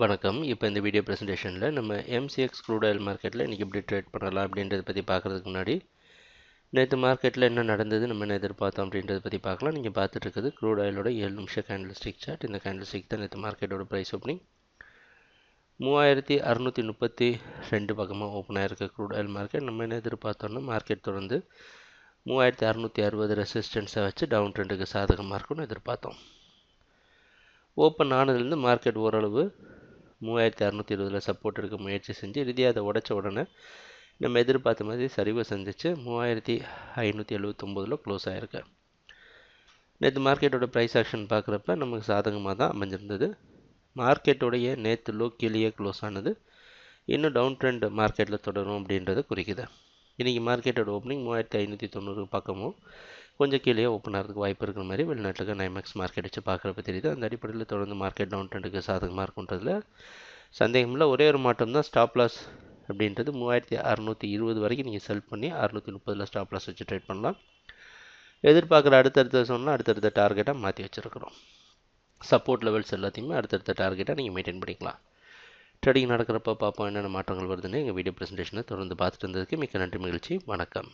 வணக்கம். இப்போ இந்த வீடியோ ப்ரெசன்டேஷனில் நம்ம எம்சிஎக்ஸ் க்ரூட் ஆயில் மார்க்கெட்டில் இன்றைக்கி எப்படி ட்ரேட் பண்ணலாம் அப்படின்றத பற்றி பார்க்குறதுக்கு முன்னாடி நேற்று மார்க்கெட்டில் என்ன நடந்தது நம்ம என்ன எதிர்பார்த்தோம் அப்படின்றத பற்றி பார்க்கலாம். நீங்கள் பார்த்துட்டு இருக்குது க்ரூட் ஆயிலோட 7 நிமிஷம் கேண்டில் ஸ்டிக் சார்ட். இந்த கேண்டில் ஸ்டிக் தான் நேற்று மார்க்கெட்டோட ப்ரைஸ் ஓப்பனிங் 3632 பக்கமாக ஓப்பன் ஆகிருக்கு க்ரூட் ஆயில் மார்க்கெட். நம்ம என்ன எதிர்பார்த்தோம்னா மார்க்கெட் தொடர்ந்து 3660 ரெசிஸ்டன்ஸை வச்சு டவுன் ட்ரெண்டுக்கு சாதகமாக இருக்கும்னு எதிர்பார்த்தோம். ஓப்பன் ஆனதுலேருந்து மார்க்கெட் ஓரளவு 3620 சப்போர்ட் எடுக்க முயற்சி செஞ்சு இறுதியாக அதை உடச்ச உடனே நம்ம எதிர்பார்த்த மாதிரி சரிவை சந்திச்சு 3579 க்ளோஸ் ஆகிருக்கு. நேற்று மார்க்கெட்டோட ப்ரைஸ் ஆக்ஷன் பார்க்குறப்ப நமக்கு சாதகமாக தான் அமைஞ்சிருந்தது. மார்க்கெட்டோடைய நேற்று லோ கீழே க்ளோஸ் ஆனது இன்னும் டவுன் ட்ரெண்ட் மார்க்கெட்டில் தொடரும் அப்படின்றத குறிக்குது. இன்றைக்கி மார்க்கெட்டோட ஓப்பனிங் 3590 பக்கமும் கொஞ்சம் கீழே ஓப்பன் ஆகிறதுக்கு வாய்ப்பு இருக்கிற மாதிரி வெளிநாட்டுக்கு நைமேக்ஸ் மார்க்கெட் வச்சு பார்க்குறப்ப தெரியுது. அந்த அடிப்படையில் தொடர்ந்து மார்க்கெட் டவுன் ட்ரெண்டுக்கு சாதகமாக இருக்குன்றதுல சந்தேகமில்லை. ஒரே ஒரு மாற்றம் தான், ஸ்டாப் லாஸ் அப்படின்றது 3620 வரைக்கும் நீங்கள் செல் பண்ணி 630 ஸ்டாப் லாஸ் வச்சு ட்ரேட் பண்ணலாம். எதிர்பார்க்குற அடுத்தடுத்த சொன்னால் அடுத்தடுத்த டார்கெட்டாக மாற்றி வச்சுருக்கிறோம். சப்போர்ட் லெவல்ஸ் எல்லாத்தையுமே அடுத்தடுத்த டார்கெட்டாக நீங்கள் மெயின்டைன் பண்ணிக்கலாம். ட்ரேடிங் நடக்கிறப்ப பார்ப்போம் என்னென்ன மாற்றங்கள் வருதுன்னு. எங்கள் வீடியோ ப்ரெசன்டேஷனை தொடர்ந்து பார்த்துட்டு இருந்ததுக்கு மிக்க நன்றி, மகிழ்ச்சி, வணக்கம்.